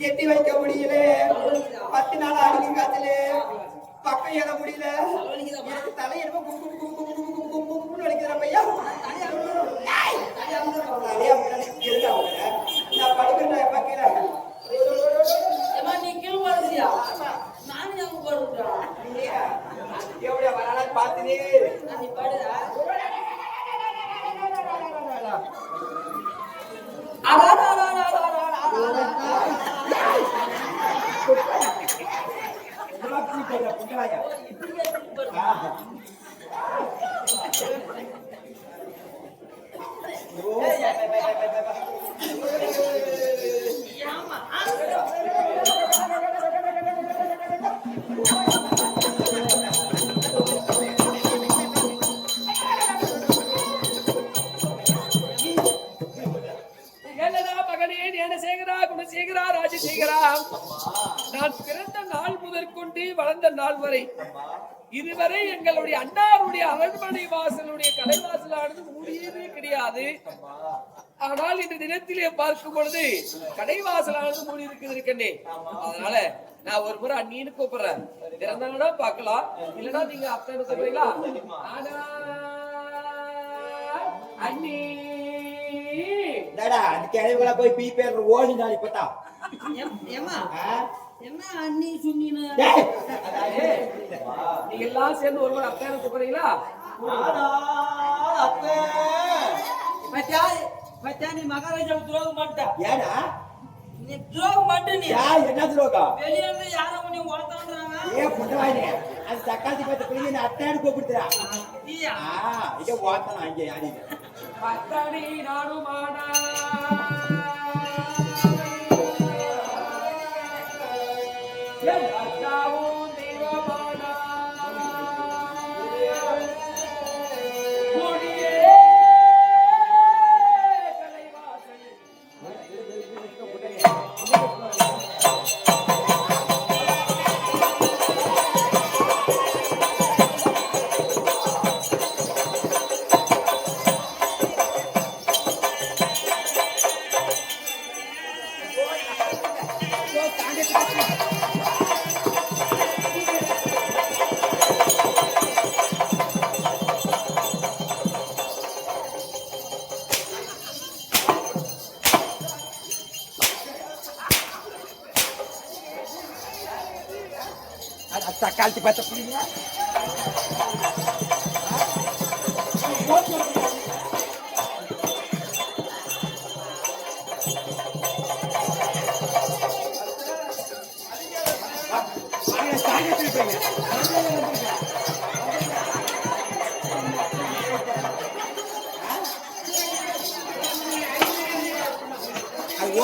எட்டி வைக்க முடியல 10 நாள் அடிக்கும் காய்ச்சல பக்கம் ஏற முடியல எனக்கு தலை என்னமோ கும்புன்னு வலிக்கிற பையா நான் படுக்கிறேன் பக்கல நீ கீழ் போடுறியா நானும் அங்க போடுறேன் எவ்வளவு வரான பாத்துனே நீ படுதா நான் பிறந்த நாள் முதற்கொண்டு வளர்ந்த நாள் வரை இதுவரை எங்களுடைய அண்ணாருடைய அரண்மனை வாசலுடைய கடைவாசலானது மூடியதே கிடையாது. ஆனால் இந்த தினத்திலே பார்க்கும் பொழுது கடைவாசலானது மூடி இருக்கிறேன். அதனால நான் ஒரு முறை அண்ணின்னு கூப்பிடுறேன். திறந்தாங்கன்னா பாக்கலாம், இல்லைன்னா நீங்க அத்தனை சொல்றீங்களா? அண்ணி அந்த கிழவுகள போய் பீ பேர் ஓடி நாளை பார்த்தா என்ன அண்ணி சொன்னீங்க நீங்க எல்லாம் சேர்ந்து ஒரு முறை அத்தனை கூப்பிடுறீங்களா? நீ மகாராஜா துரோகம் பண்ணிட்ட. ஏடா நீ துரோகம் பண்ணு. நீ என்ன துரோகம்? வெளியே இருந்து யாரும் உன்னை உடத்தான்றாங்க. புட்டவாயினே அது தக்காளி பத்த பிள்ளைங்க அத்தாடு கூப்பிடுறா. இங்க ஓத்தனா இங்க யாரு பத்தடி நாடுமாடா தக்காளி பத்த பிள்ளைங்க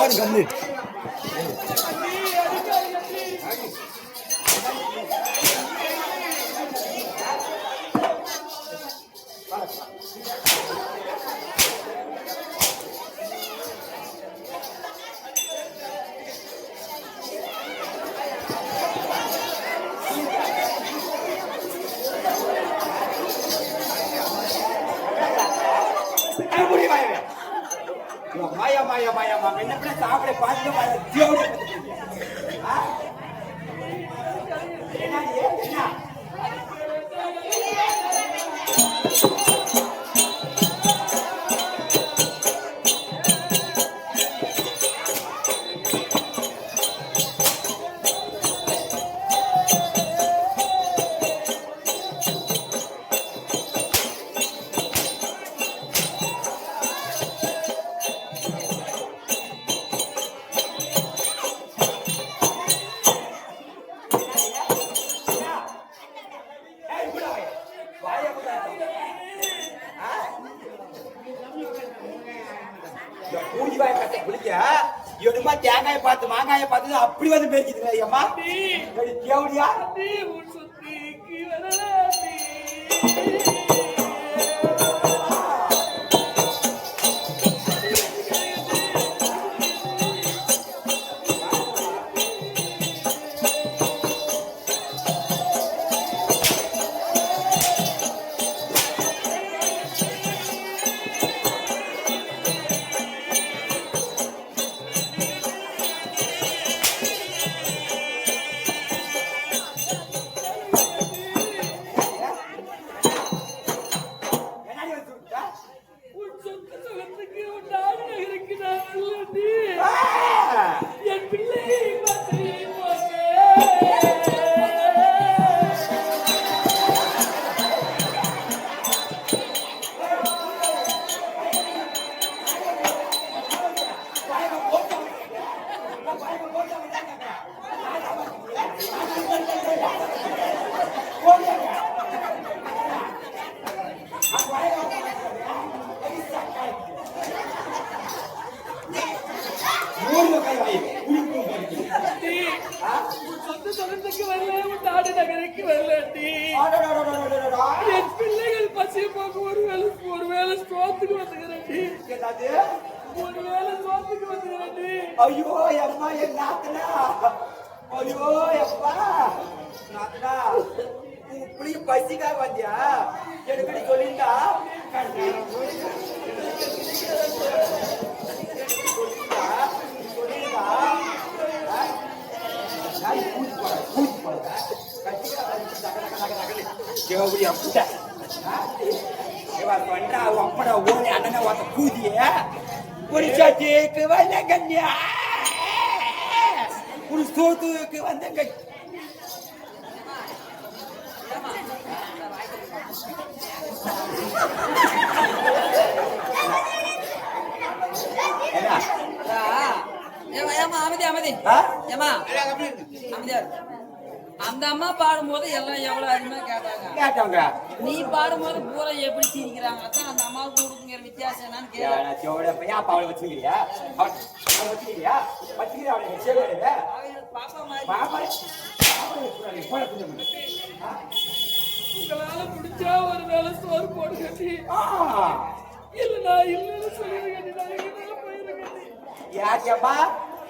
ஓடு கம்மி மாயா மாயா மாயா மாமா என்ன சாப்பிட பார்த்து தேங்காய பார்த்து மாங்காய பார்த்து அப்படி வந்து பேசிட்டு அம்மா கேவடியா சொந்த சொந்தத்துக்கு வரல, உன் நாடு நகருக்கு வரலடி. என் பிள்ளைகள் பசி போக ஒருவேளை சோத்துக்கு வந்துக்கிறேன்டி. ஒருவேளை சோத்துக்கு வந்துக்கிறேன்டி. ஐயோ அம்மா என் நாத்தனா, ஐயோ அப்பா நாத்தனா, இப்படி பசிக்காக வந்தியா? எனக்கு சொல்லிண்டா அப்படா ஓடி அண்ணனை வாத்த கூதிய புரிச்சாச்சுக்கு வந்தங்க ஒரு சோத்துக்கு வந்தங்க. அந்த அம்மா பாடும்போது எல்லாம் எவ்வளவு அருமையா கேட்டாங்க. நீ பாடும்போது பூரா எப்படி சிரிக்கிறாங்க. அதான் அந்த அம்மாவுக்கு கொடுக்குங்கிற வித்தியாசம் என்னன்னு கேட்க. பாப்பா மாதிரி உங்களால முடிஞ்சா ஒரு வேலை சோறு போடுங்கடி. இல்ல இல்லன்னு சொல்லிருக்கேன்.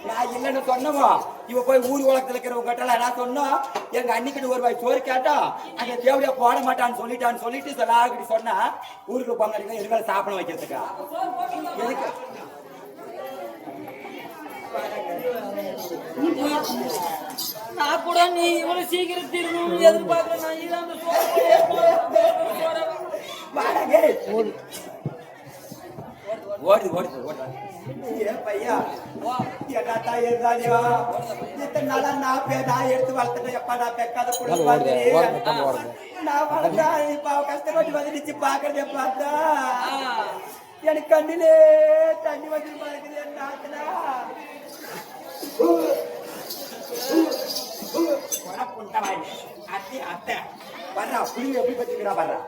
நான் இல்லைன்னு சொன்னவோ இவ போய் ஊர் உலகத்துல இருக்கிறவங்க நான் சொன்னோம். எங்க அன்னிக்கிட்டு ஒரு வாய் சோறு கேட்டோம். அங்க தேவையா போட மாட்டான்னு சொல்லிட்டு சொல்லாக்கிட்டு சொன்னா ஊருக்கு போங்க எதுக்காக சாப்பிட வைக்கிறதுக்கா? எதுக்கு நான் கூட நீ இவ்வளவு சீக்கிரம் திரும்பணும் எதிர்பார்க்கிறேன். ஓடுது ஓடுது ஓடுது பையா என்னத்தா இருந்தாலியோ இத்தனை நாளா நான் எடுத்து வளர்த்துட்டேன். எப்பா நான் பெக்காத குடும்பம் நான் வளர்த்தா இப்ப கஷ்டப்பட்டு வந்துடுச்சு பாக்குறத பார்த்தா எனக்கு கண்ணிலே தண்ணி வந்து பழகுது. நாத்தனா அத்தை வர்றா புளி எப்படி பத்திக்கிறா வர்றா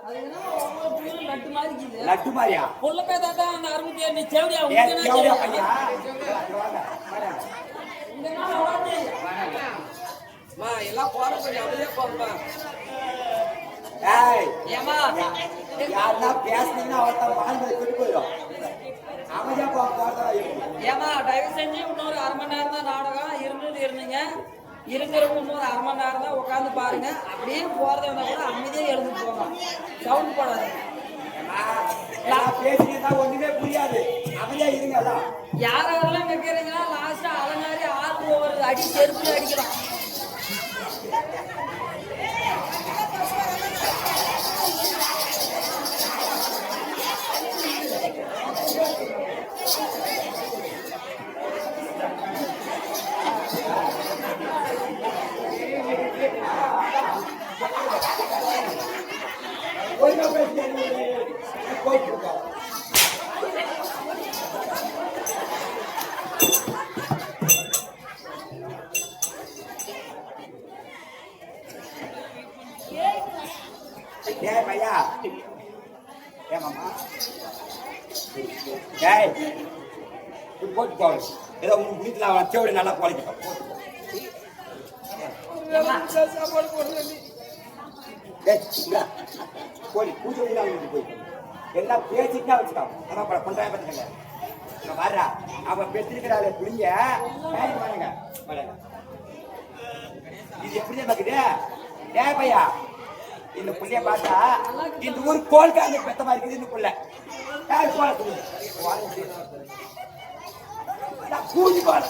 லட்டு மாதிரியா பொண்ணு பேதாதா அந்த அருமையா நீ தேவடியா பையா எல்லாம் போற அப்படியே போறா. யாருன்னா பேசுனீங்கன்னா அவர்தான் வாழ்ந்து கொண்டு போயிடும். அமைதியா போறதா ஏமா தயவு செஞ்சு இன்னொரு 1/2 மணி நேரம் தான் நாடகம் இருந்தீங்க. இருக்கிறவங்க இன்னொரு 1/2 மணி நேரம் தான் உட்காந்து பாருங்க. அப்படியே போறத வந்தா கூட அமைதியா எழுந்து போங்க. சவுண்ட் போடாது. பேசினா ஒண்ணுமே புரியாது. அமைதியா இருங்க. யாரெல்லாம் கேட்கறீங்கன்னா லாஸ்டா அலங்காரி ஆறு ஒரு அடி செருப்புல அடிக்கலாம். பையா ஏமாமா போட்டு போடு. ஏதோ உங்க வீட்டுல அவன் தேவடி நல்லா குறைக்கட்டும். சாப்பாடு போடுறேன். போய் பூஜை போய் எல்லாம் பேசிட்டு வச்சுக்காம அதான் பண்றாங்க பார்த்துக்கங்க. வர்றா அவன் பெற்றிருக்கிறாள் புளிங்க பாருங்க பாருங்க. இது எப்படி பாக்குது? ஏ பையா இந்த புள்ளைய பார்த்தா இந்த ஊர் கோல்காங்க பெத்த மாதிரி இருக்குது. இந்த புள்ள கூஞ்சி போல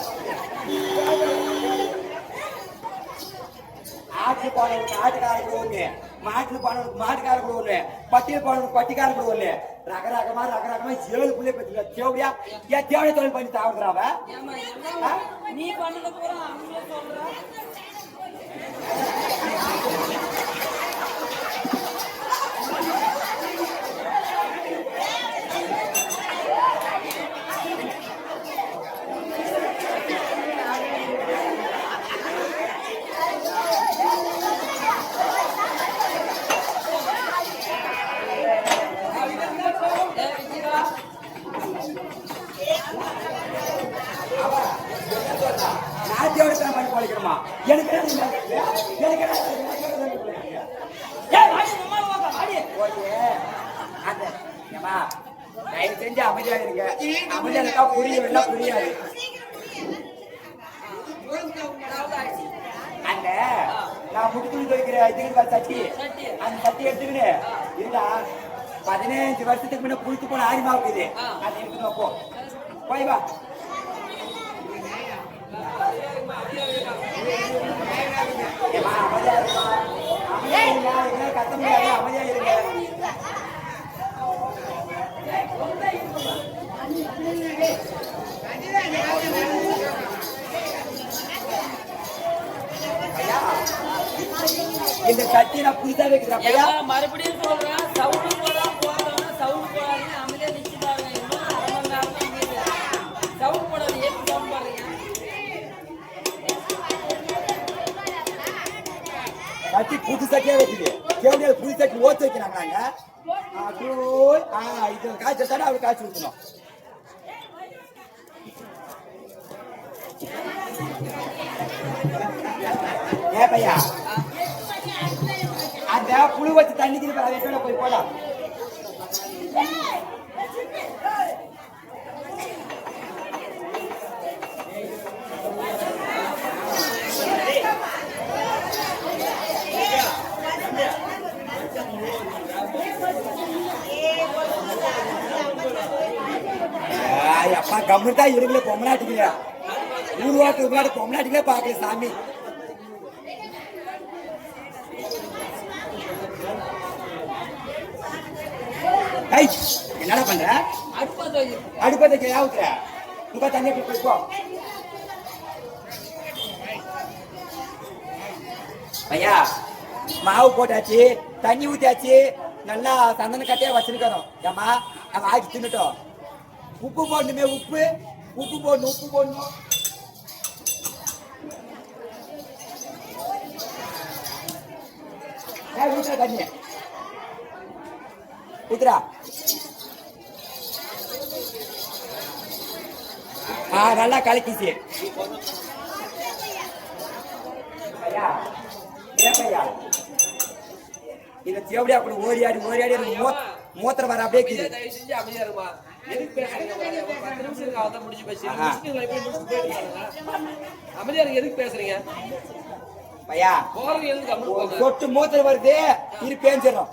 ஆட்டுல போனவனுக்கு ஆட்டுக்காரங்க ஒண்ணு, மாட்டுல போனவனுக்கு மாட்டுக்காரங்க ஒண்ணு, பட்டியல் போனவனுக்கு பட்டிக்காரங்க ஒண்ணு. ரகரகமா 7 புள்ளைய பத்தி தேவையா ஏன் தேவைய தொழில் பண்ணி தாவுறாவ நீ பண்ணத பூரா அவங்களே சொல்ற. பழிக்கணுமா எனக்கு எனக்கு அந்த ஏமா தயவு செஞ்சு அமைதியா இருங்க. அமைதியா இருக்கா புரியவில்லை புரியாது. அந்த நான் முட்டு துணி துவைக்கிற இதுக்கு சட்டி அந்த சட்டி எடுத்துக்கின்னு இருந்தா 15 வருஷத்துக்கு முன்ன புளித்து போன ஆணிமா இருக்குது. அதை எடுத்துக்கோ போ போய் வா. அமைதியா இருக்கா அமைதியா கத்த முடியாது. அமைதியா இருங்க. இந்த சட்டி நான் புதுசா வைக்கிறேன். மறுபடியும் சொல்றேன், சவுண்ட் போடாம போறவங்க சவுண்ட் போடாதீங்க, அமைதியா நிச்சுட்டாங்க. இன்னும் 1/2 மணி நேரம் தான் அமைதியா. சவுண்ட் போடாதீங்க, ஏன் சவுண்ட் போடுறீங்க? சட்டி புது சட்டியா வைக்குது. கேவடியா புது சட்டி ஓத்து வைக்கிறாங்க. இது காய்ச்சல் தானே அவரு காய்ச்சி ஊற்றணும். ஏ பையா அந்த புழு வச்சு தண்ணிக்கு அதை போய் போடா. அப்பா கம்முட்டா இருங்களே பொம்மநாட்டிக்கல ஊருவாக்கு முன்னாடி பொம்மநாட்டிக்கலே பாக்கல சாமி. என்னடா பண்ற? அடுப்பத்தை யாவுக்குற உங்க தண்ணி போய்ப்போ. ஐயா மாவு போட்டாச்சு, தண்ணி ஊத்தியாச்சு, நல்லா சந்தன கட்டையா வச்சிருக்கணும். ஏமா நம்ம ஆக்கி தின்னுட்டோம். உப்பு போடணுமே, உப்பு உப்பு போடணும், உப்பு போடணும். ஊத்துறா தண்ணி ஊத்துறா. நல்லா கலக்கிச்சு. இந்த தேவடியா கூட ஓடியாடி ஓடியாடி மூத்திரம் வர அப்படியே பையா சொட்டு மூத்திரம் வருது. இது பேஞ்சிடும்.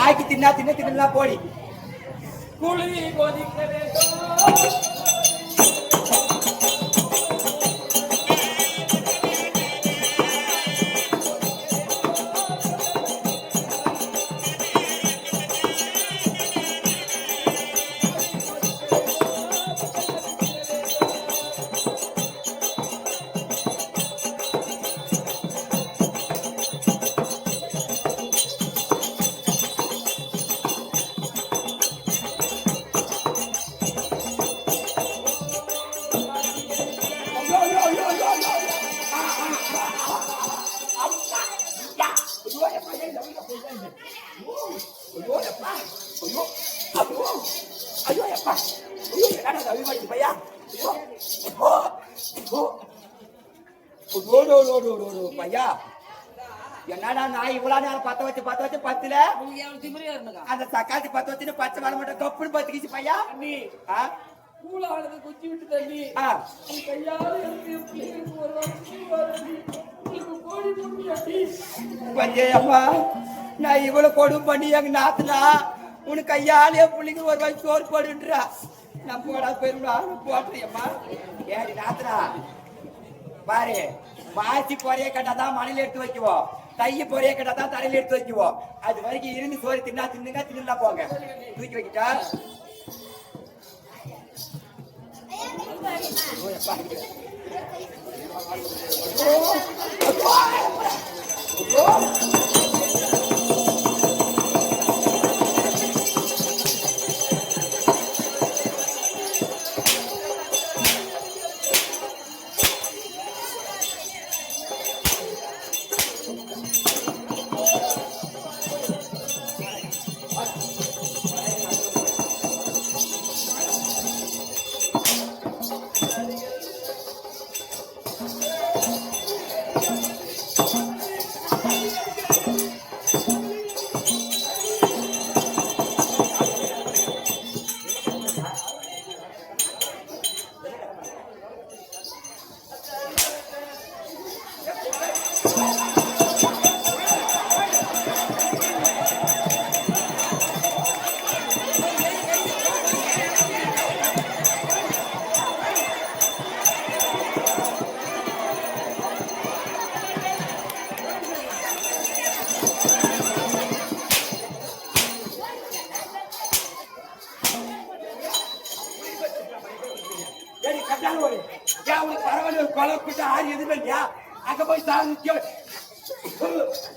ஆக்கி தின்னா தின்ன தின்னா போடி குழி கொதிக்க வேண்டும். பையா என்னடா நான் இவ்வளவு நேரம் பத்த வச்சு பத்துல அந்த தக்காளி பத்த வச்சு பச்சை வர மாட்டேன் கப்புன்னு பத்துக்கிச்சு பையா. நீ கூலானது குச்சி விட்டு தண்ணி அம்மா நான் இவ்வளவு கொடுமை பண்ணி எங்க நாத்துனா உனக்கு கையாலே புள்ளிங்க ஒரு வாய் சோறு போடுன்றா. நான் போடா போயிருந்தா போட்டுறியம்மா. ஏடி நாத்துனா பாரு, மாசி பொறைய கட்டாதான் மணல எடுத்து வைக்குவோம், தைய பொறைய கட்டாதான் தரையில எடுத்து வைக்குவோம். அது வரைக்கும் இருந்து சோறு தின்னா தின்னுங்க, தின்னா போங்க. தூக்கி வைக்கிட்டா கிட்ட ஆறு எதுவுமே இல்லையா அங்க போய் சாப்பிட்டு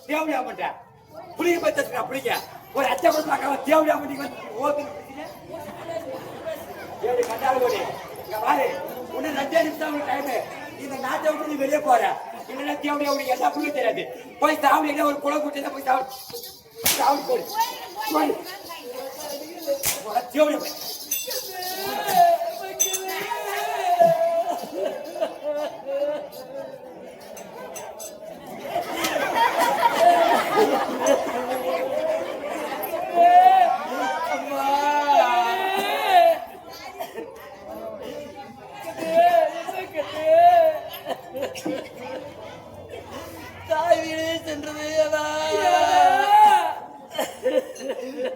தேவையா மாட்டேன் புளிய பச்சை பிடிக்க ஒரு அச்சை கொடுத்தாக்க தேவையா மாட்டீங்க ஓகே எப்படி கண்டாலும் போடி இங்க பாரு உன்ன 2 நிமிஷம் ஒரு டைம் இந்த நாட்டை விட்டு நீ வெளியே போற இல்லைன்னா தேவையா உனக்கு என்ன புரிய தெரியாது போய் சாப்பிட ஒரு குளம் குட்டி போய் சாப்பிட்டு போடு தேவையா தாய் வீடு சென்றது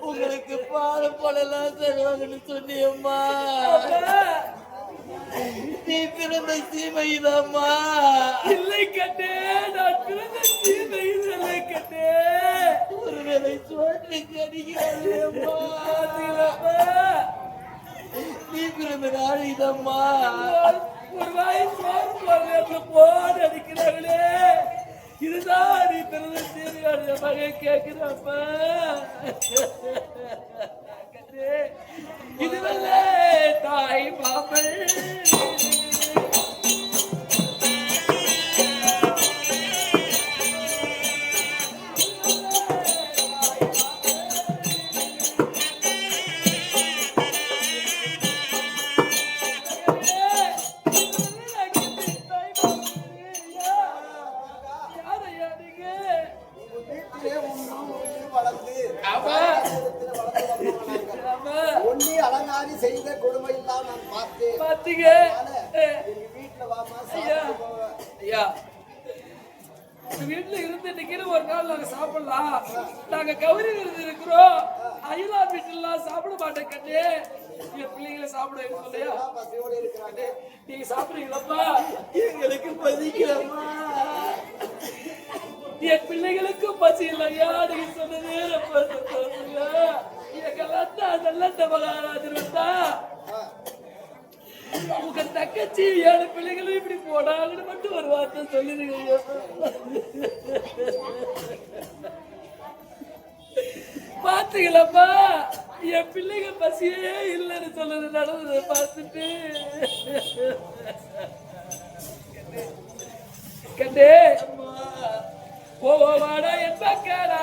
உங்களுக்கு பால் போடலாம் தருவாங்கன்னு சொன்னியம்மா நீ பிறந்த சீமைதாம்மா இல்லை கட்டே நான் பிறந்த சீமை இல்லை கட்டே ஒருவேளை சோற்று கடிக்கிறேம்மா நீ பிறந்த நாளைதம்மா ஒரு வாய் சோறு போடுற போடு அடிக்கிறாங்களே இதுதான் நீ பிறந்த சீமையோட மகன் கேட்கிறப்ப இதுவல்ல தாய் பாப்பல் ஒன்னி அலங்காரி செய்த கொடுமை எல்லாம் நான் பார்த்தேன். பாத்தீங்க எங்க வீட்டுல வாமா ஐயா சாப்பிட்டு ஐயா இந்த வீட்டுல இருந்துட்டு ஒரு நாள் நாங்க சாப்பிடலாம் நாங்க கௌரி விருது இருக்கிறோம் அயலா வீட்டுலாம் சாப்பிட மாட்டேன் கண்ணு என் பிள்ளைங்களை சாப்பிட சொல்லையா பசியோட இருக்கிறாங்க. நீங்க சாப்பிடுறீங்களப்பா எங்களுக்கு பசிக்கலம்மா என் பிள்ளைகளுக்கு பசி இல்லையா நீங்க சொன்னதே ரொம்ப சந்தோஷங்க எங்கெல்லாம் தான் நல்ல மகாராஜர் வந்தா உங்க தக்கச்சி 7 பிள்ளைகளும் இப்படி போனாங்கன்னு மட்டும் ஒரு வார்த்தை சொல்லிருங்க பாத்தீங்களப்பா என் பிள்ளைங்க பசியே இல்லைன்னு சொல்லுது நடந்ததை பார்த்துட்டு கண்டே போவாடா என் பக்கடா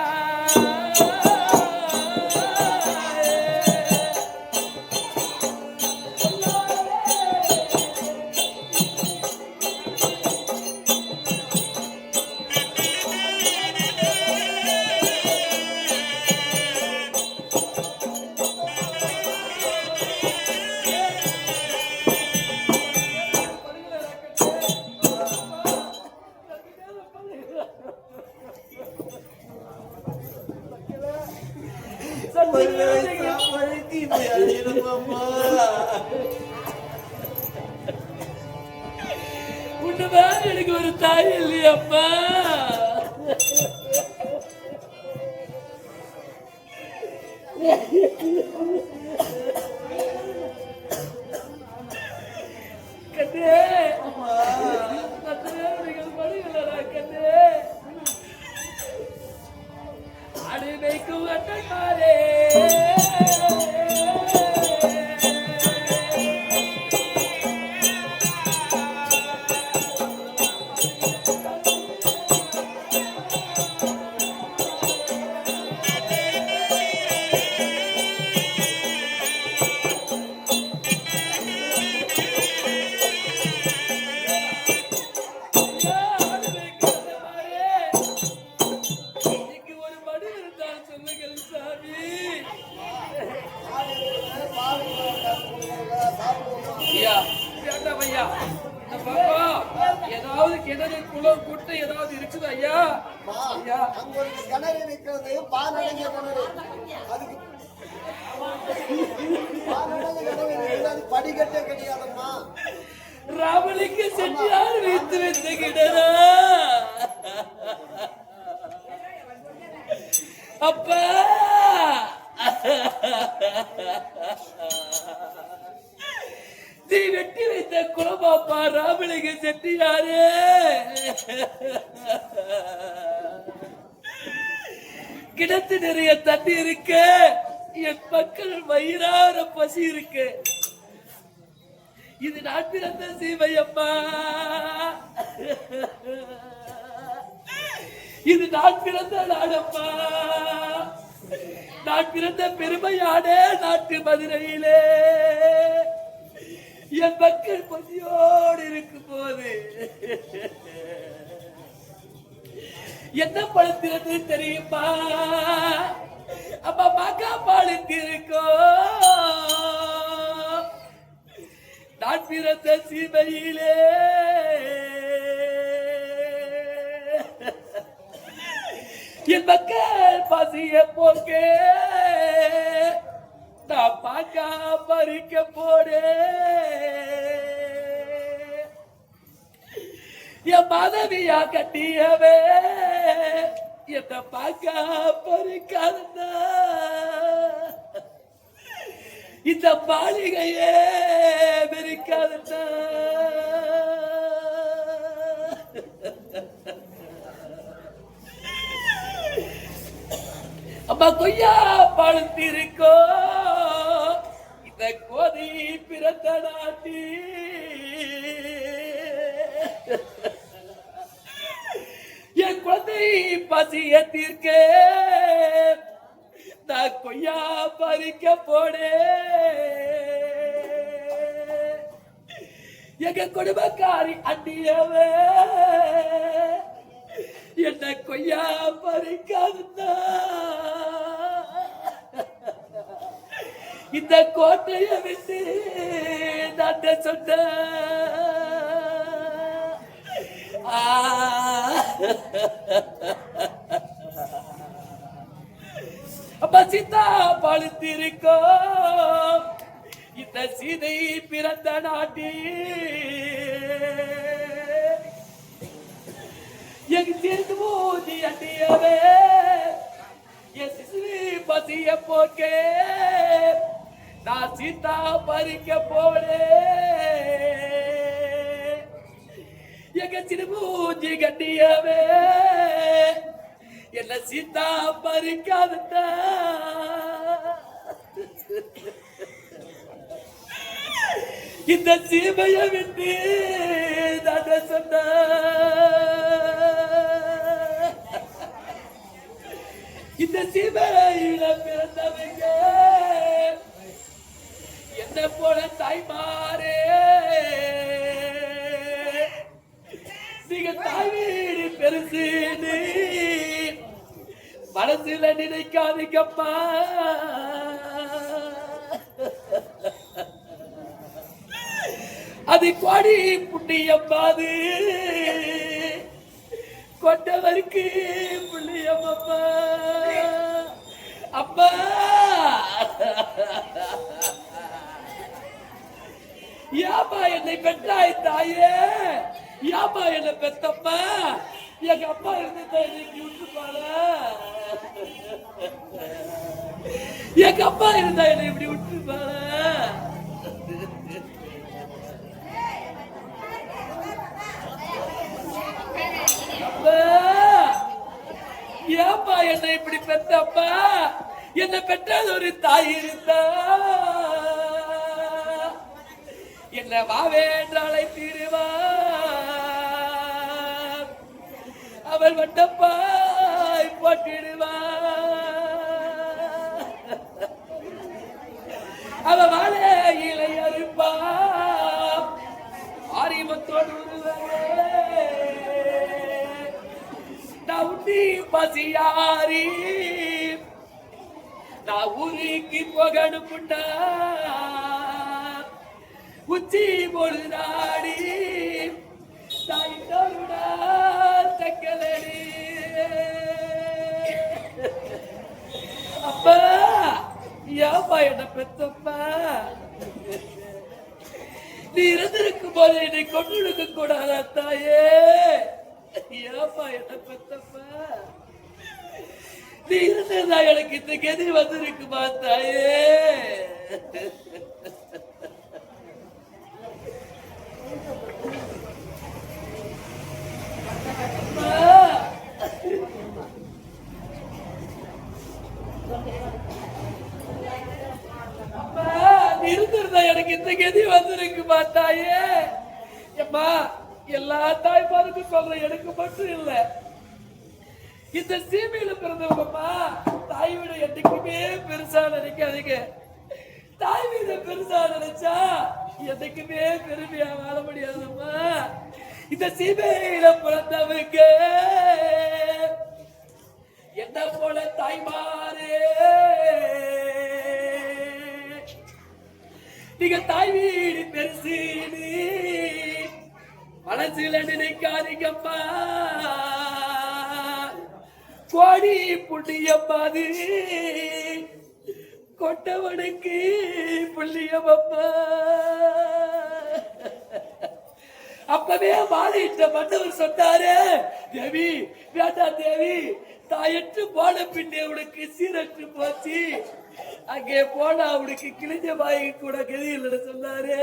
உன்னதான் எனக்கு ஒரு தாய் இல்லையப்பா கண்ணே நீங்கள் படிகளா கண்ணே அடிமைக்கும் அட்டக்காரே ஏதாவது கிணறு குளம் குட்டை ஏதாவது இருக்குது ஐயா ஐயா அங்க ஒரு கிணறு இருக்கிறது பாலடைஞ்ச கிணறு அதுக்கு பாலடைஞ்ச கிணறு இருக்குது அது படிக்கட்டே கிடையாதும்மா ராமலிங்க செட்டியார் வைத்து வைத்த கிணறா அப்பா நீ வெட்டி வைத்த குலபாப்பா ராமலிங்க செட்டியாரே கிணத்து நிறைய தண்ணி இருக்கு, என் மக்கள் வயிறார பசி இருக்கு. இது நான் பிறந்த சீமையம்மா, இது நான் பிறந்த நாடம்மா. நான் பிறந்த பெருமையான நாட்டு மதுரையிலே என் மக்கள் பசியோடு இருக்கும் போது என்ன படுத்துறது தெரியுமா? அப்பா மாக்கா படுத்திருக்கோம். நான் பிறந்த சீமையிலே என் மக்கள் பசிய போக்கே நான் பாக்கா பறிக்க போடே. என் மாதவியா கட்டியவே என்ன பாக்கா பறிக்காதா, இந்த மாளிகையே வெறிக்காதா. அம்மா கொய்யா பழுத்திருக்கோ இந்த கோதி பிறந்த நாட்டி. என் குழந்தை பசிய தீர்க்க நான் கொய்யா பறிக்க போடே. எங்க குடும்பக்காரி அண்டியவே என்ன கொய்யா பறிக்காதுன்னா இந்த கோட்டையை விட்டு நான் சொன்ன அப்ப சீதா பழுத்திருக்கோ இந்த சீதை பிறந்த நாட்டி. எங்க தீர்ந்து போதி அண்டியவே என் சிசுவி பசிய போக்கே நான் சீதா பறிக்க போடே. எங்க சிறுமூஞ்சி கட்டியவே என்ன சீதா பறிக்காதா. இந்த சீமைய விட்டு நான் சொன்ன இந்த சீமையில பிறந்தவங்க என்ன போல தாய்மாரே நீங்க தாய் வீடு பெருசுன்னு மனசுல நினைக்காதீங்கப்பா. அது கோடி புண்ணியம்பாது கொண்டவருக்கு புண்ணியம்மப்பா. அப்பா யாப்பா என்னை பெற்றாய் தாயே, யாப்பா என்னை பெத்தப்பா. எங்க அப்பா இருந்த இன்னைக்கு விட்டுப்பாள, எங்க அப்பா இருந்தா என்னை இப்படி விட்டுப்பாள. ஏப்பா என்னை இப்படி பெத்தப்பா, என்னை பெற்றது ஒரு தாய் இருந்தா என்ன வாவேன்று அழைத்திடுவா. அவள் வட்டப்பாய் போட்டிடுவா. அவ வாழை இலை அறுப்பா ஆரிமத்தோடு நான் உண்டி பசியாரி நான் ஊருக்கு போகணும்டா. உச்சி பொழுதாடி தாய்டா தக்கலடி. அப்பா ஏப்பா என்ன பெத்தப்பா, நீ இருந்திருக்கும் போது என்னை கொண்டு கூடாதா தாயே. ஏப்பா என்ன பெத்தப்பா, நீ இருந்ததா எனக்கு இந்த கதி வந்திருக்குமா தாயே. தாயே. அம்மா, எல்லா தாய்மாருக்கும் சொல்றேன், எனக்கு மட்டும் இல்ல. இந்த சீமையில பிறந்தவங்கம்மா தாய் வீடு என்னைக்குமே பெருசா நினைக்காதீங்க. தாய் வீடு பெருசா நினைச்சா என்னைக்குமே பெருமையா வாழ முடியாதம்மா. இந்த சீமையில பிறந்தவங்க என்ன போல தாய்மாரே, நீங்க தாய் வீடு பெருசு மனசுல நினைக்காதீங்கம்மா. கோடி புண்ணியம்மாது கொட்டவனுக்கு புள்ளியம்மா. அப்பவே மாலையிட்ட மன்னவர் சொன்னாரு, தேவி வேண்டாம் தேவி, தாயற்று போன பின்னே உனக்கு சீரற்று போச்சு, அங்கே போனா அவனுக்கு கிழிஞ்ச வாய் கூட கதியில் சொன்னாரு.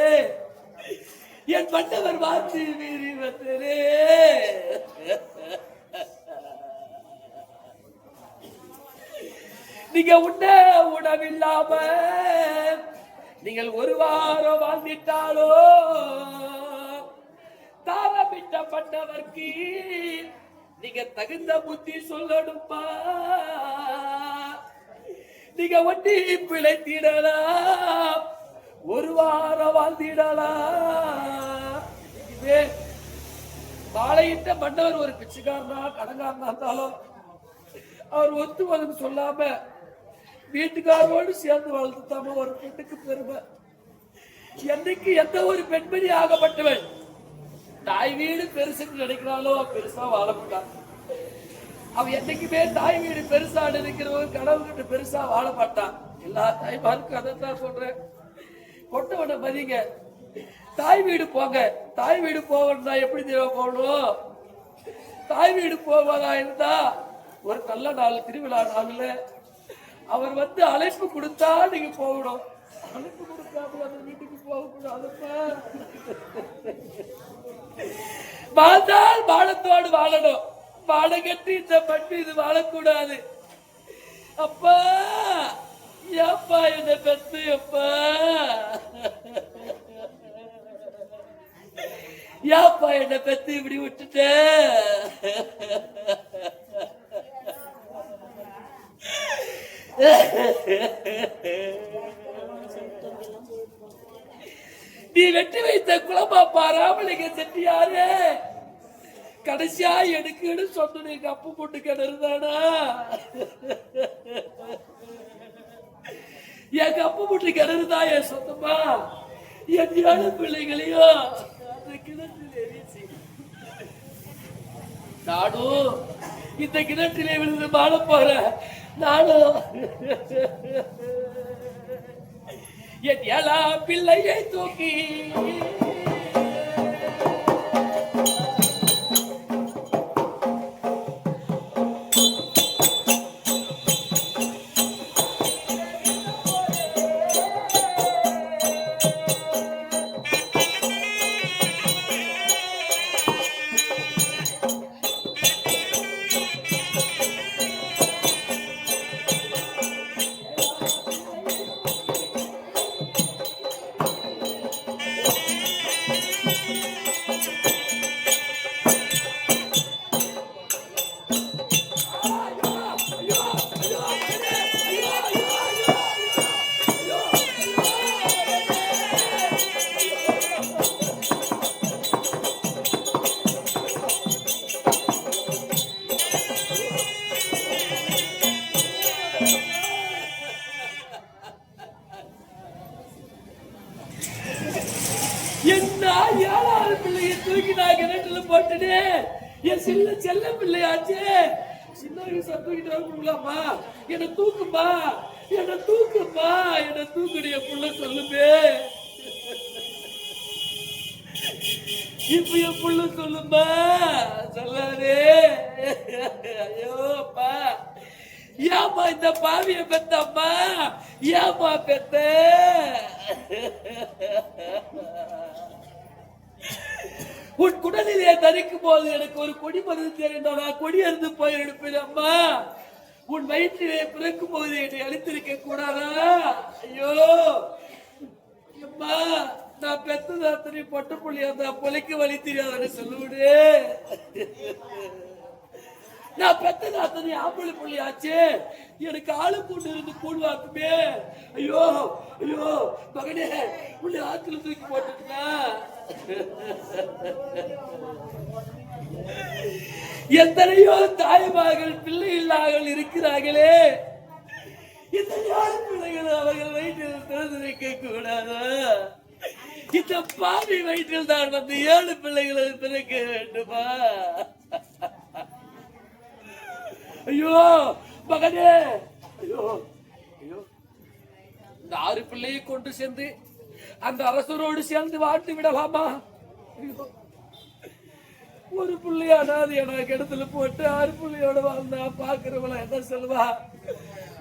என் மன்னவர் வார்த்தை மீறி வந்தரே. நீங்க உணவில்லாம நீங்கள் ஒரு வாரம் வாழ்ந்துட்டாலோ தாரமிட்ட மன்னவர்க்கு நீங்க தகுந்த புத்தி சொல்லணும்பா. நீங்க ஒட்டி பிழைத்திடலாம், ஒரு வாரம் வாழ்ந்திடலாம். இதே மாலையிட்ட மன்னவர் ஒரு பிச்சைக்காரனா கடங்காரனா இருந்தாலும் அவர் ஒத்துவதுன்னு சொல்லாம வீட்டுக்காரோடு சேர்ந்து வாழ்ந்துட்டாம ஒரு பெண்ணுக்கு பெருமை. என்னைக்கு எந்த ஒரு பெண்மணி ஆகப்பட்டவள் தாய் வீடு பெருசுன்னு நினைக்கிறாளோ பெருசா வாழப்பட்டான். அவ என்னைக்குமே தாய் வீடு பெருசா நினைக்கிறவங்க கடவுள்கிட்ட பெருசா வாழ மாட்டான். எல்லா தாய்மாருக்கும் அதான் சொல்றேன், கொட்டவனை மதிங்க, தாய் வீடு போங்க. தாய் வீடு போவா எப்படி தேவை போகணும்? தாய் வீடு போவதா இருந்தா ஒரு நல்ல நாள், திருவிழா நாள்ல அவர் வந்து அழைப்பு கொடுத்தா நீங்க போகணும். அழைப்பு கொடுக்காம அந்த வீட்டுக்கு போகக்கூடாதுப்பா. வாழ்ந்தால் வாழத்தோடு வாழணும், வாழ கட்டி இந்த மட்டு இது வாழக்கூடாது. அப்பா ஏப்பா என்ன பெத்து, அப்பா ஏப்பா என்ன பெத்து இப்படி விட்டுட்ட? நீ வெட்டி வைத்த குலமாப்பா ராமலிங்க செட்டியாரு கடைசியா எடுக்குன்னு சொன்ன எங்க அப்பு போட்டு கிணறுதானா? என் கப்பு போட்டு கிணறுதான் என் சொந்தமா. என் ஏழு பிள்ளைகளையும் அந்த கிணற்றில் எரிச்சு நானும் இந்த கிணற்றிலே விழுந்து வாழ போறேன். நானும் என் ஏழா பிள்ளையை தூக்கி செல்ல பிள்ளையாச்சு. சின்ன வயசு தூக்கிட்டு வரக்கூடாமா? என்ன தூக்குமா, என்ன தூக்குமா, என்ன தூக்குடைய புள்ள சொல்லுமே. இப்ப என் புள்ள சொல்லுமா, சொல்லாதே. ஐயோ அப்பா, ஏமா இந்த பாவிய பெத்தம்மா, ஏமா பெத்த? உன் குடலிலே தரிக்கும் போது எனக்கு ஒரு கொடி மருந்து தெரிந்தால் நான் கொடி அருந்து போய் எடுப்பேன் அம்மா. உன் வயிற்றிலே பிறக்கும் போது என்னை அழித்திருக்க கூடாதா? ஐயோ அம்மா, நான் பெத்தது அத்தனை பொட்ட புள்ளியா தான் பொழைக்க வழி தெரியாதுன்னு சொல்லுவிடு. நான் பெத்தது அத்தனை ஆம்பளை புள்ளியாச்சு, எனக்கு ஆளு கூண்டு இருந்து கூடுவாக்குமே. ஐயோ ஐயோ மகனே, புள்ளி ஆத்துல தூக்கி போட்டுட்டா. எத்தனையோ தாய்மார்கள் பிள்ளை இல்லாமல் இருக்கிறார்களே, எத்தனையோ பிள்ளைகள் அவர்கள் வயிற்றில் திறந்திருக்க கூடாதா? இந்த பாவி வயிற்றில் தான் வந்து 7 பிள்ளைகளை பிறக்க வேண்டுமா? ஐயோ மகனே, ஐயோ ஐயோ, இந்த 6 பிள்ளையை கொண்டு சேர்ந்து அந்த அரசரோடு சேர்ந்து வாழ்ந்து விடலாமா? ஒரு பிள்ளைய அனாதைய நான் கிடத்துல போட்டு 6 பிள்ளையோட வாழ்ந்தா பாக்குறவள என்ன சொல்லுவா?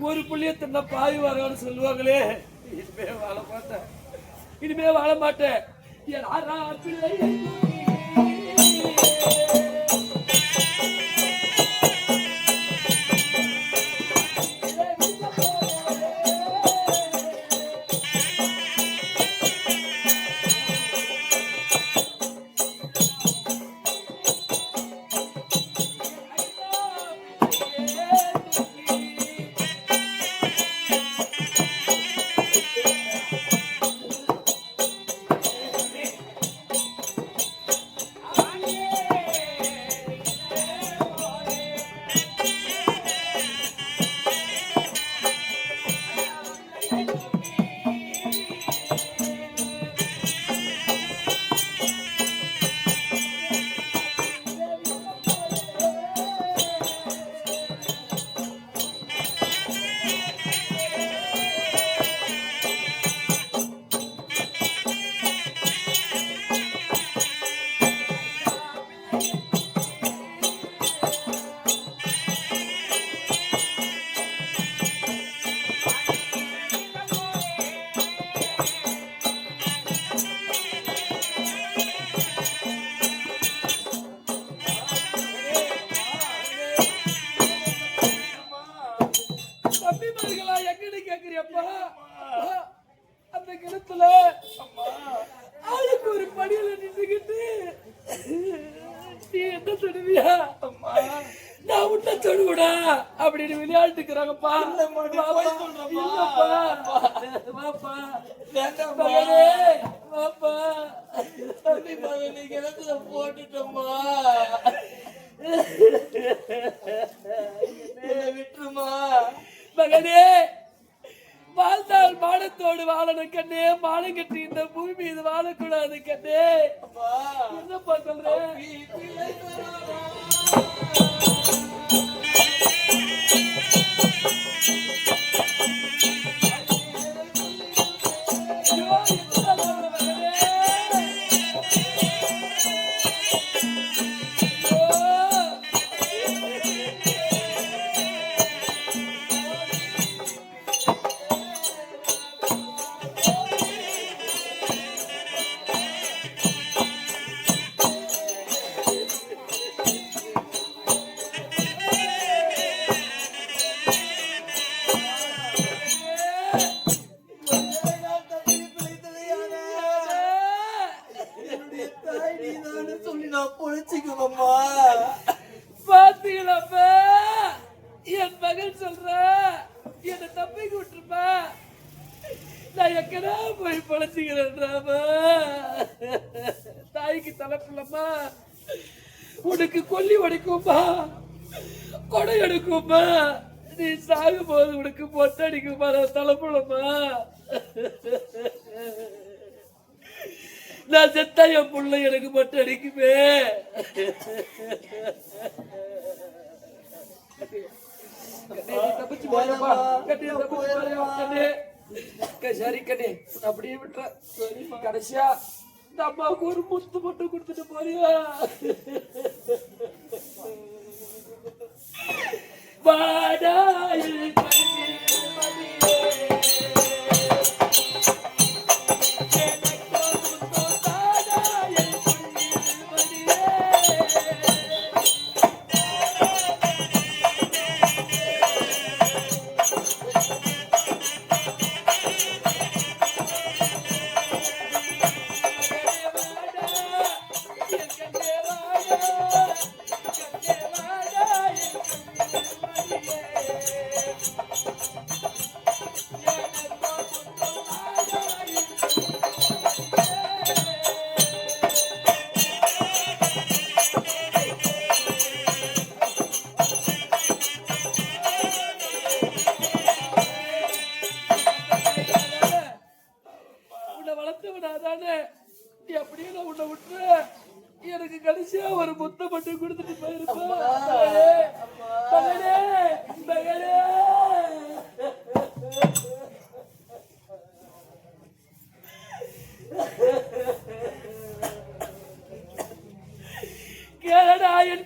ஒரு பிள்ளைய தின்ன பாய் வரான்னு சொல்லுவாங்களே. இனிமே வாழ மாட்டேன், இனிமே வாழ மாட்டேன். என் 6 பிள்ளை அந்த கிணத்துல ஆளுக்கு ஒரு படியில நின்றுகிட்டு நீ என்ன சொல்லுவியா? நான் உன்ன சொல்லுடா அப்படின்னு விளையாட்டுக்கிறாங்கப்பா. கிணத்துல போட்டுட்டோம்மா, விட்டுருமா மகனே. வாழ்ந்தால் மானத்தோடு வாழணும் கண்ணே, மானம் கட்டி இந்த பூமி மீது வாழக்கூடாது கண்ணே. என்னப்பா சொல்றேன்? பாத்தீங்களப்ப என் மகன் சொல்ற என்ன தப்பி விட்டுருப்பா, நான் எக்கடா போய் பழச்சிக்கிறேன்றாமா. தாய்க்கு தலைப்பில்லம்மா, உனக்கு கொல்லி உடைக்கும்பா, கொடை எடுக்கும்பா, நீ சாகும் போது உனக்கு பொட்டடிக்கும்பா, நான் தலைப்புள்ளம்மா. நான் செத்தா என் புள்ள எனக்கு மட்டும் அடிக்குமே. சரி கண்ணே, அப்படியே விட்டுற. கடைசியா இந்த அம்மாவுக்கு ஒரு முத்து மட்டும் கொடுத்துட்டு போறியா? வாடாயில்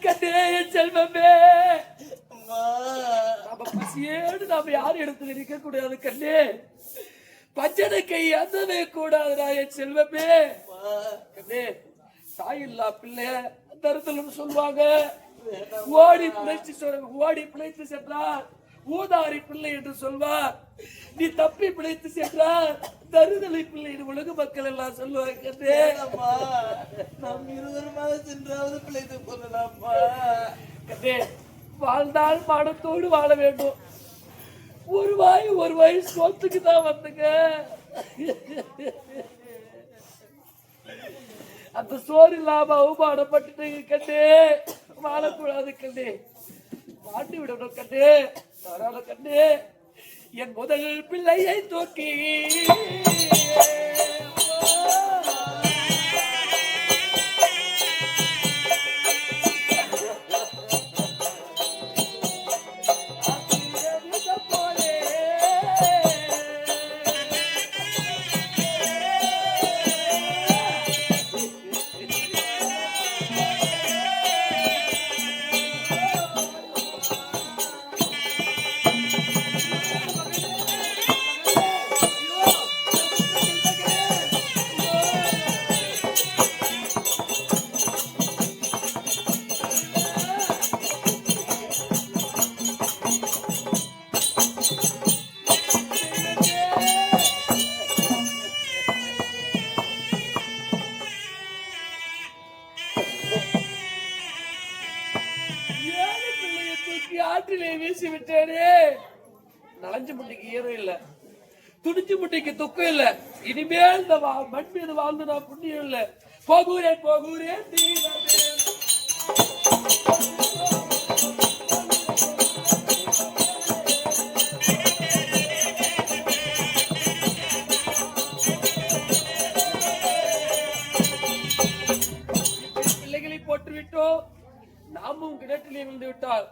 கண்ணே என் செல்வமே நம்ம பசியேடு நாம யாரும் இடத்துல நிக்க கூடாது கண்ணே பச்சனை கை அந்தவே கூடாதுடா என் செல்வமே கண்ணே தாயில்லா பிள்ளை தருதலும் சொல்லுவாங்க ஓடி பிழைத்து சென்றார் ஊதாரி பிள்ளை என்று சொல்வார் நீ தப்பி பிழைத்து சென்றார் தருதலை பிள்ளை உலக மக்கள் எல்லாம் சொல்லுவாங்க நாம் இருவருமாக சென்றாவது பிழைத்து கொள்ளலாமா கண்ணே வாழ்ந்தால் மானத்தோடு வாழ வேண்டும் ஒரு வாய் சோத்துக்கு தான் வந்துங்க அந்த சோறு இல்லாம அவமானப்பட்டுட்டீங்க கண்ணே வாழக்கூடாது கண்ணே மாட்டி விடணும் கண்ணே தாராள கண்ணே என் முதல் பிள்ளையை தூக்கி ஆற்றிலே வீசி விட்டேனே நலஞ்சு முட்டைக்கு ஈரம் இல்ல துணிச்சு முட்டைக்கு துக்கம் இல்ல இனிமேல் இந்த மண் மீது வாழ்ந்து நான் புண்ணியம் இல்ல போகூரேன் பிள்ளைகளை போட்டுவிட்டோம் நாமும் கிணற்றிலே விழுந்து விட்டால்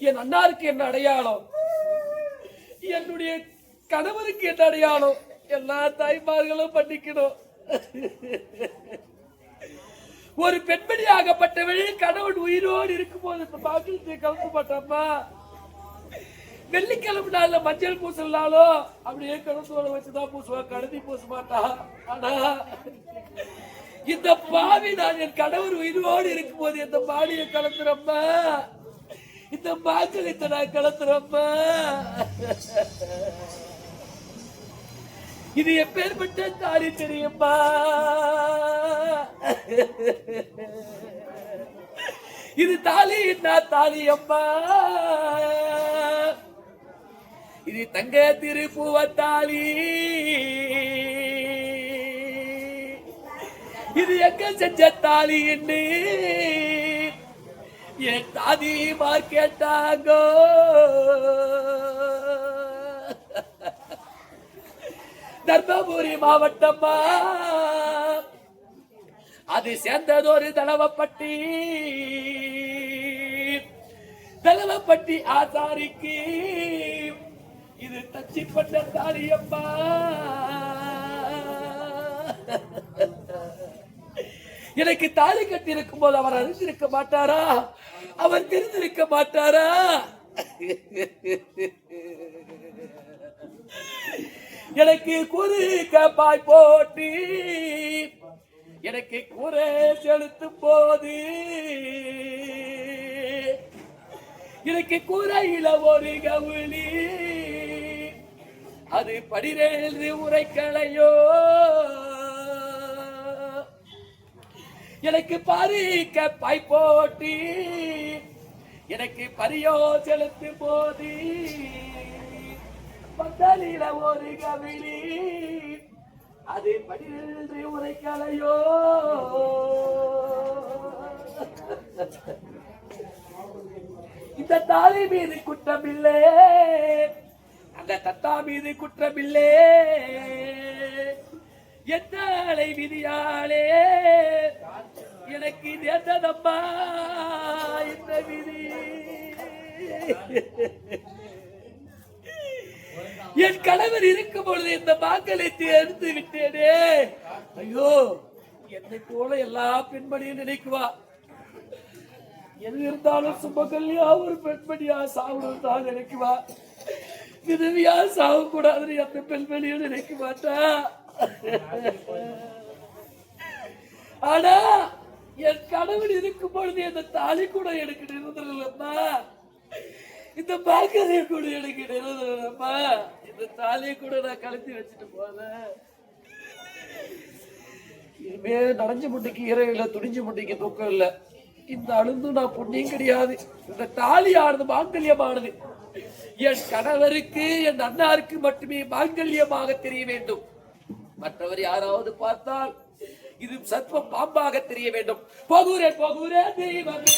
என் அண்ணாருக்கு என்ன அடையாளம் என்னுடைய கணவருக்கு என்ன அடையாளம் எல்லா தாய்மார்களும் பண்ணிக்கணும் ஒரு பெண்மணி ஆகப்பட்டவள் கணவன் உயிரோடு இருக்கும் போது இந்த பாக்கியத்தை கலந்து மாட்டாமா வெள்ளிக்கிழமை நாள்ல மஞ்சள் பூசலாலும் அப்படியே கணத்தோட வச்சுதான் பூசுவா கழுதி பூச மாட்டா ஆனா இந்த பாவி நான் என் கணவர் உயிரோடு இருக்கும் போது இந்த பாடியை கலந்துறம்மா இந்த மாக்களித்த நான் கலந்துறம்மா இது எப்பேற்பட்ட தாலி தெரியுமா இது தாலி என்ன தாலி அம்மா இது தங்க திருப்பூவ தாலி இது எங்க செஞ்ச தாலி என்று என் தாதி மார்க்கெட்டாங்கோ தர்மபுரி மாவட்டமா அது சேர்ந்ததொரு தளவப்பட்டி ஆசாரிக்கு இது தச்சிப்பட்ட தாலியம்மா எனக்கு தாலி கட்டி இருக்கும் போது அவர் அறிந்திருக்க மாட்டாரா அவர் தெரிந்திருக்க மாட்டாரா எனக்கு குறு கப்பாய் போட்டி எனக்கு குறை செலுத்தும் போது எனக்கு குறையில ஒரு கவுளி அது 12 உரைக்கலையோ எனக்கு பறிக்க பாய் போட்டி எனக்கு பரியோ செலுத்தும் போது பத்தலில ஒரு கவிழி அது 12 உரைக்கலையோ இந்த தாலி மீது குற்றமில்லை அந்த தத்தா மீது குற்றமில்லை என்னாலை விதியாலே எனக்கு நேர்ந்ததம்மா இந்த விதி என் கணவர் இருக்கும் பொழுது இந்த மாக்களை தேர்ந்து விட்டேனே ஐயோ என்னை போல எல்லா பெண்மணியும் நினைக்குவா எது இருந்தாலும் சுமக்கல்யா ஒரு பெண்மணியா சாவணும் தான் நினைக்குவா. விதவியா சாகக்கூடாதுன்னு அந்த பெண்மணியும் நினைக்க மாட்டா. ஆனா என் கணவன் இருக்கும் பொழுது இந்த தாலி கூட எனக்கு நிறுத்தலம்மா. இந்த பாக்கதைய கூட எனக்கு நிறுத்தலம்மா. இந்த தாலியை கூட நான் கலத்தி வச்சுட்டு போனேன். இனிமே நனைஞ்ச முட்டைக்கு ஈரம் இல்லை, துணிஞ்ச முட்டைக்கு தூக்கம் இல்லை. இந்த அழுந்தும் நான் புண்ணியம் கிடையாது. இந்த தாலி ஆனது மாங்கல்யமானது என் கணவருக்கு என் அண்ணாருக்கு மட்டுமே மாங்கல்யமாக தெரிய வேண்டும். மற்றவர் யாராவது பார்த்தால் இது சர்ப்ப பாம்பாக தெரிய வேண்டும். போகுரே போகுரே தெய்வமே,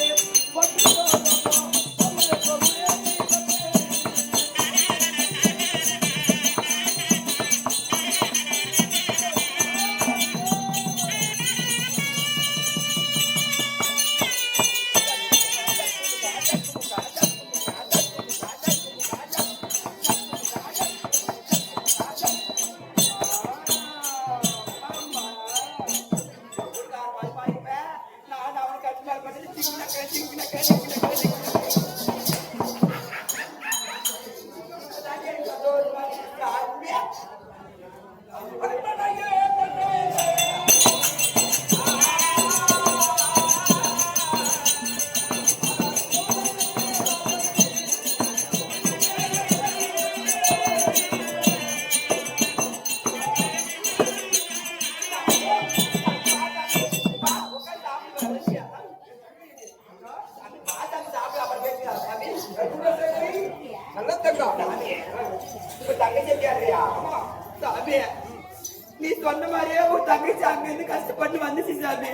நீ சொன்ன மாதிரியே உன் தங்கச்சி அங்க இருந்து கஷ்டப்பட்டு வந்துச்சு சாமி.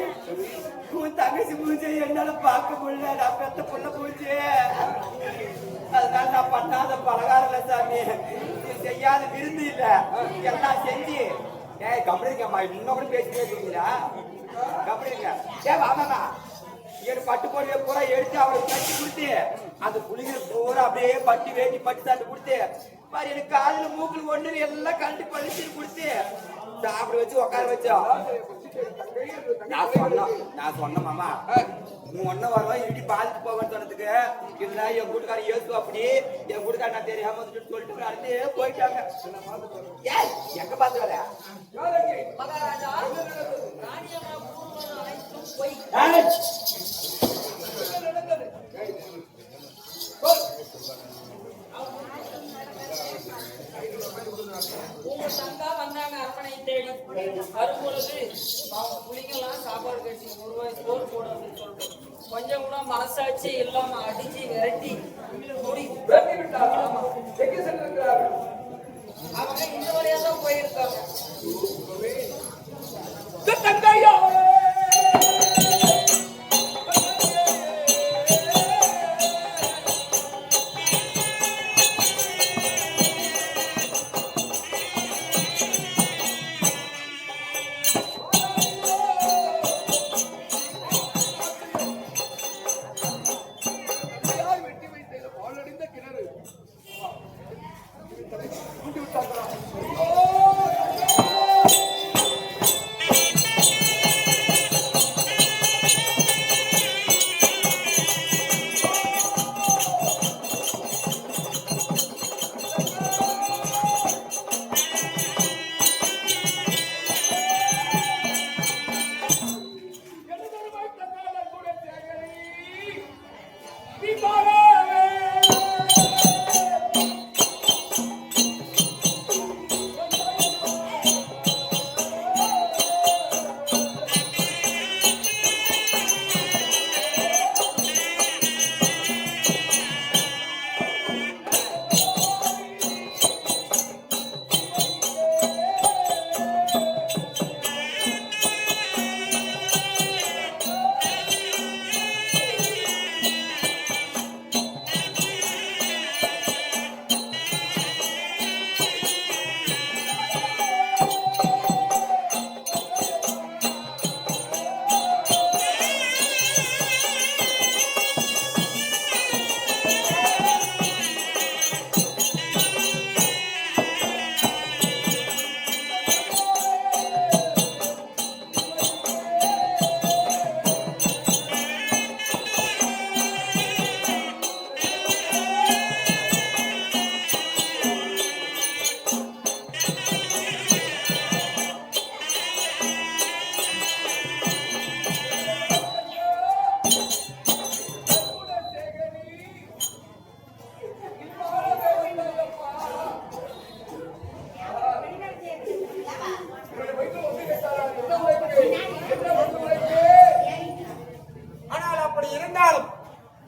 உன் தங்கச்சி பூஜை என்னால பார்க்க முடியல. நான் பெத்த புள்ள பூஜை, அதனால நான் பண்ணாத பலகாரம் இல்ல சாமி, செய்யாத விருந்து இல்ல, எல்லாம் செஞ்சு. ஏய் கம்பெனிங்கம்மா, இன்னும் கூட பேசிட்டே இருக்கீங்களா? கம்பெனிங்க வாமாமா, என் பட்டு பொருளை பூரா எடுத்து அவளுக்கு கட்டி கொடுத்து அந்த புளிங்க பூரா அப்படியே பட்டி வேட்டி பட்டு சாட்டு கொடுத்து மாதிரி எனக்கு காதுல மூக்குல ஒண்ணு எல்லாம் கண்டு பழிச்சு கொடுத்து சாப்பிட வச்சு உட்கார வச்சோம். நான் சொன்னேன் மாமா, உன் ஒன்ன வருவா இடி பாதிட்டு போவேன்னு சொன்னதுக்கு இல்ல என் கூட்டுக்காரன் ஏசு அப்படி என் கூட்டுக்காரன் நான் தெரியாம சொல்லிட்டு அடுத்து போயிட்டாங்க. ஏன் எங்க பாத்துக்கல மகாராஜா ராணியம்மா பூர்வம் அனைத்தும் போய் உங்க தங்கா வந்தாங்க அரண்மனை தேடி. வரும்பொழுது அவங்க புலிங்கெல்லாம் சாப்பாடு கட்டி ரூபாய் சோறு போட அப்படின்னு சொல்லிட்டு கொஞ்சம் கூட மனசாட்சி இல்லாம அடிச்சு விரட்டி முடி அவங்க இந்த வழியா தான் போயிருக்காங்க.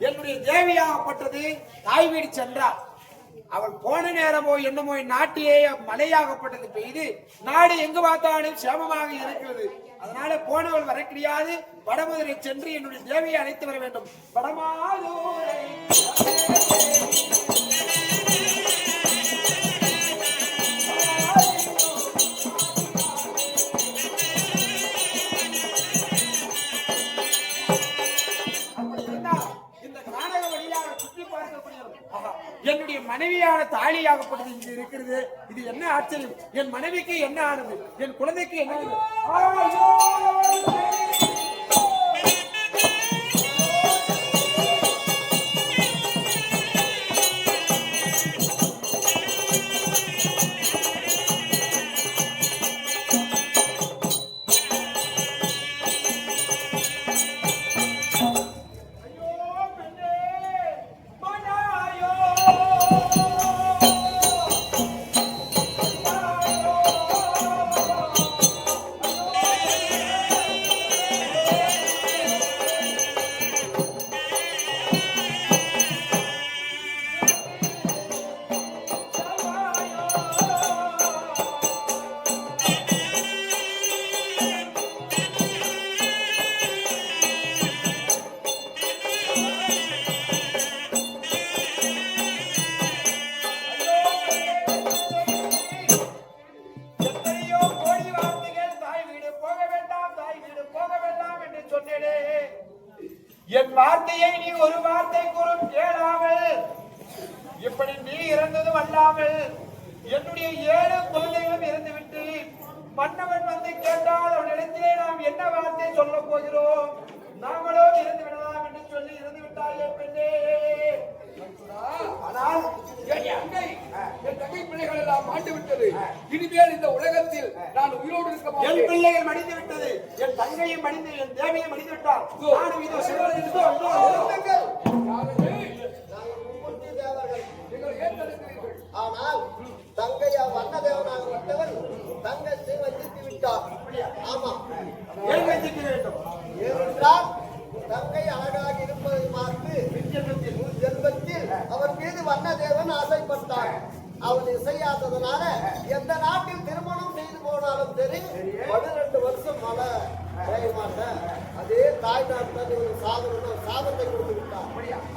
என்னுடைய தேவியாகப்பட்டது தாய் வீடு சென்றார். அவள் போன நேரமோ என்னமோ நாட்டிலே மழையாகப்பட்டது பெய்து நாடு எங்கு பார்த்தாலும் சேமமாக இருக்கிறது. அதனால போனவள் வர கிடையாது. வடமதுரை சென்று என்னுடைய தேவியை அழைத்து வர வேண்டும். வடமாதுரை என்னுடைய மனைவியான தாலியாகப்பட்டது இங்கு இருக்கிறது. இது என்ன ஆச்சரியம்! என் மனைவிக்கு என்ன ஆனது, என் குழந்தைக்கு என்ன ஆனது? என் வார்த்தையை நீ ஒரு வார்த்தை கூறும் கேளாமல், இப்படி நீ இறந்ததும் அல்லாமல் என்னுடைய 7 குழந்தைகளும் இறந்துவிட்டு மன்னவன் வந்து கேட்டால் அவனிடத்திலே நாம் என்ன வார்த்தை சொல்ல போகிறோம்? நாங்களோ இறந்து விடலாம் என்று சொல்லி இறந்து விட்டாயே பெண்ணே. ஆனால் என் தங்கை பிள்ளைகள் எல்லாம் மாண்டு விட்டது. இனிமேல் இந்த உலகத்தில் நான் உயிரோடு இருக்க மாட்டேன். என் பிள்ளைகள் மடிந்து விட்டது, என் தங்கையும் மடிந்து, என் தேவியும் மடிந்து விட்டார். நானும் இதோ ஆனால் தங்கையா வண்ணதேவனாகப்பட்டவன் தங்கத்தை வஞ்சித்து விட்டார். ஆமா, ஏன் வஞ்சிக்க வேண்டும்? ஏனென்றால் தங்கை அழகாக இருப்பதை பார்த்து ஜென்மத்தில் அவர் மீது வண்ணதேவன் ஆசைப்பட்டார். அவன் இசையாததனால எந்த நாட்டில் திருமணம் செய்து போனாலும் சரி 12 வருஷம் மழை பெய்ய மாட்டேன். அதே தாய் நாட்டில் ஒரு சாபத்தை கொடுத்து விட்டார்.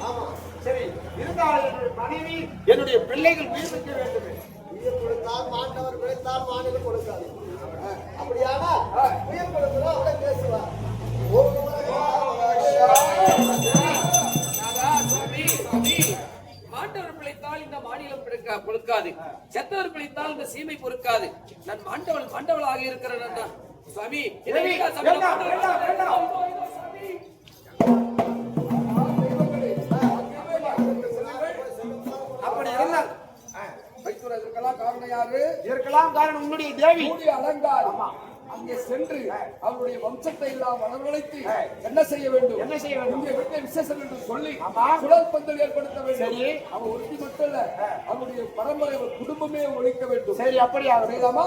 ஆமா, சரி, இருந்தாலும் என்னுடைய மனைவி என்னுடைய பிள்ளைகள் உயிர் வைக்க வேண்டும். உயிர் கொடுத்தால் மாண்டவர் விளைத்தால் மாநிலம் கொடுக்காது. அப்படியானா உயிர் கொடுக்கிறோம் அவளை பேசுவார். மாண்டவர் பிழைத்தால் இந்த மாநிலம் பொறுக்காது, செத்தவர் பிழைத்தால் இந்த சீமை பொறுக்காது. நான் மாண்டவளாக இருக்கிறேன் சுவாமி. அப்படி இருந்தால் இருக்கலாம் காரணம் யாரு? இருக்கலாம் காரணம் உன்னுடைய தேவி அலங்காரம். அங்கே சென்று அவருடைய வம்சத்தை எல்லாம் வளர்வழைத்து என்ன செய்ய வேண்டும்? என்ன செய்ய வேண்டும்? இங்கே வீட்டை விசேஷம் என்று சொல்லி சுழல் பந்தல் ஏற்படுத்த வேண்டும். அவன் ஒருத்தி மட்டும் இல்ல, அவருடைய பரம்பரை குடும்பமே ஒழிக்க வேண்டும். சரி, அப்படியா செய்யலாமா?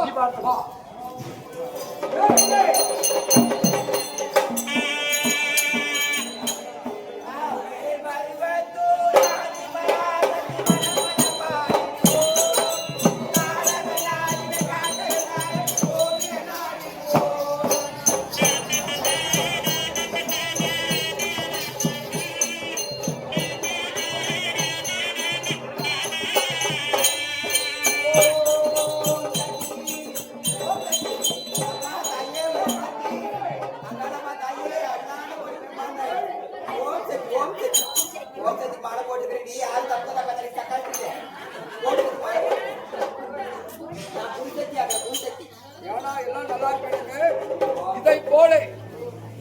இதை போல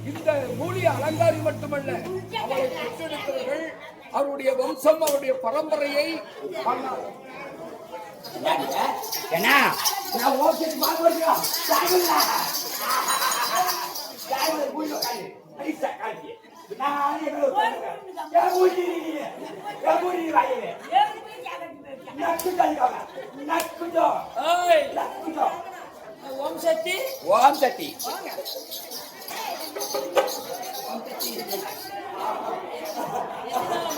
இந்த மூலிய அலங்காரி மட்டுமல்ல, அவரை பெற்றெடுத்தவர்கள் அவருடைய வம்சம் அவருடைய பரம்பரையை ஓம் சக்தி ஓம் சக்தி என்ன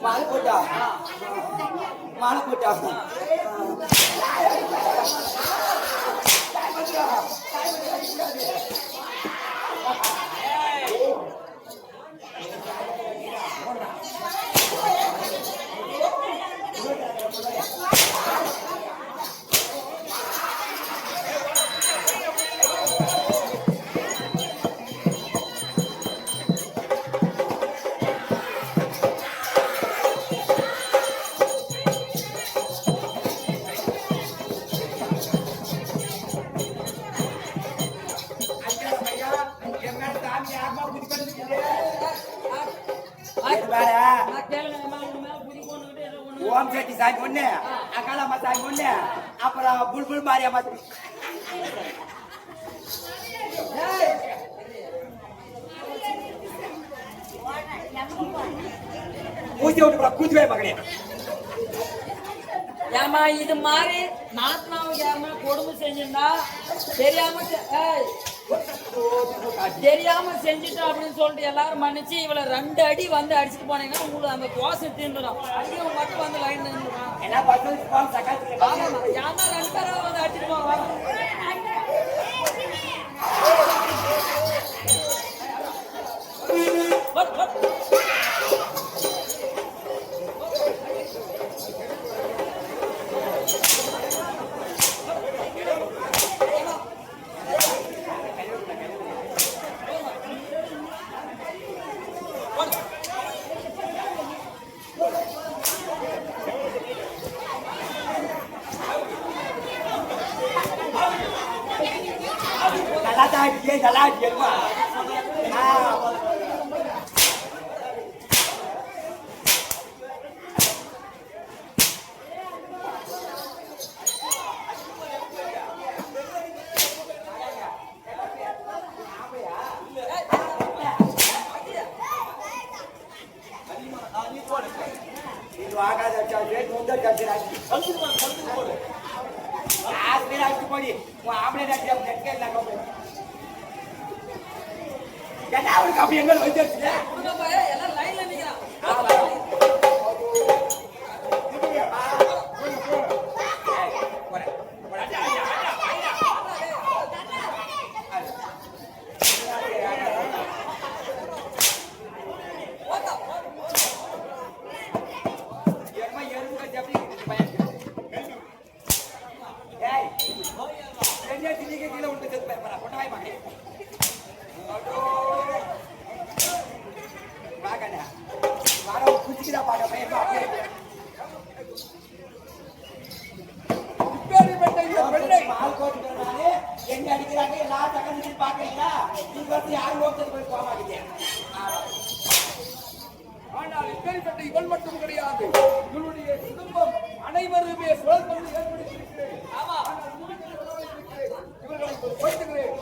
மாலை போட்டா மாலை போட்டா ஓம் சக்தி சாமி ஒண்ணு அக்காலம்மா சாமி ஒண்ணு அப்புறம் புல்புல் மாரியம்மா பூச்சி விட்டு கூச்சுவே மகனே ஏமா இது மாதிரி நாத்மாவுக்கு யாருன்னா கொடுமை செஞ்சிருந்தா தெரியாம செஞ்சுட்டோம் அப்படின்னு சொல்லிட்டு எல்லாரும் மன்னிச்சு இவளை 2 அடி வந்து அடிச்சுட்டு போனீங்கன்னா உங்களுக்கு அந்த கோசம் தீர்ந்துடும். அடிக்க மட்டும் வந்து லைன் நின்றுடும். என்ன பசங்க யாருன்னா 2 பேரும் வந்து அடிச்சுட்டு போவாங்க. நல்லா இருக்குமா இது ஆகாத ரேட் வந்து போடி ஆம்பளை அவருக்கு அப்படி எங்க வந்துருச்சு எல்லாம் லைன்ல நிக்கிறான். எங்க அடிக்கிறாங்க எல்லா தகவலும் பாக்குறீங்களா நீங்க வந்து யாரும் ஓட்டத்துக்கு போய் போக மாட்டீங்க. ஆனால் இப்பேற்பட்ட இவள் மட்டும் கிடையாது, இவளுடைய குடும்பம் அனைவருமே சுழல்பந்து ஏற்படுத்தியிருக்கிறேன். ஆமா, இவர்களை போய்த்துக்கிறேன்.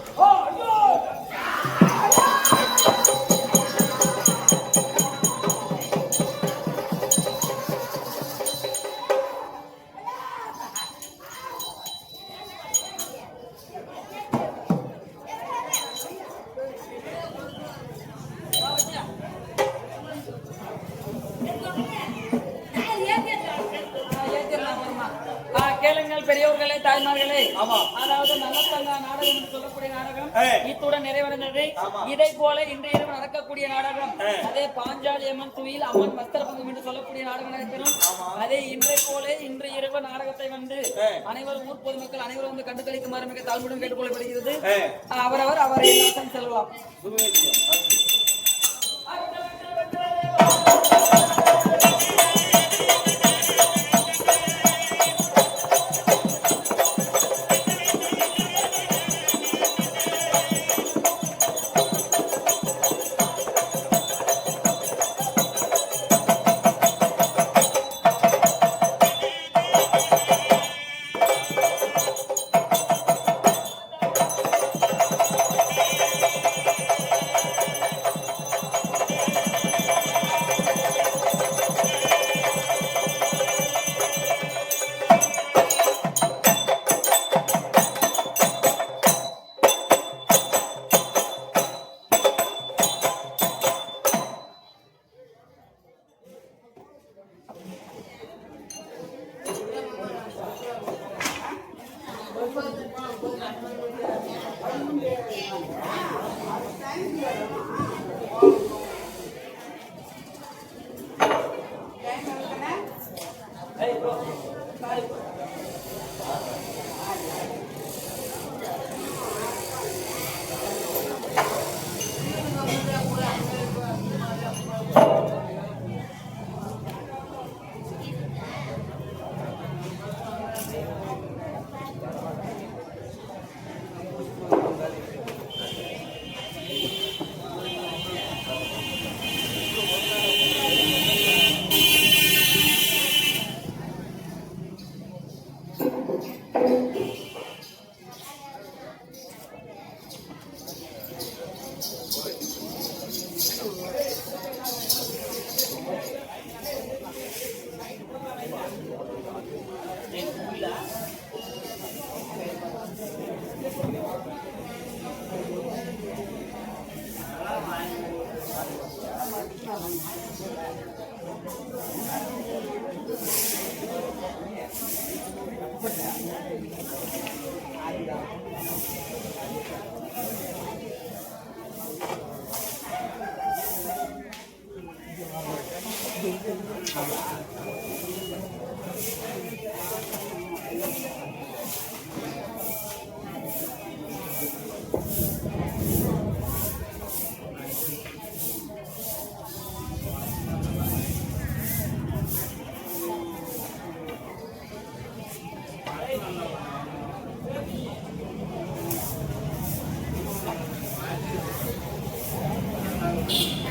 கேளுங்கள் பெரியவர்களே, தாய்மார்களே. அதாவது நல்லத்தங்கா நாடகம் என்று சொல்லக்கூடிய நாடகம் இத்துடன் நிறைவடைந்தது. இதை போல இன்று இரவு நடக்கக்கூடிய நாடகம் அதே பாஞ்சாலி அம்மன் துயில் அம்மன் வஸ்திரபங்கம் என்று சொல்லக்கூடிய நாடகம் நடைபெறும். அதே இன்றை போல இன்று இரவு நாடகத்தை வந்து அனைவரும் ஊர் பொதுமக்கள் அனைவரும் வந்து கண்டு கழிக்குமாறு மிக தாழ்மையுடன் கேட்டுக்கொள்ளப்படுகிறது. அவரவர் அவரை செல்லலாம். ஆ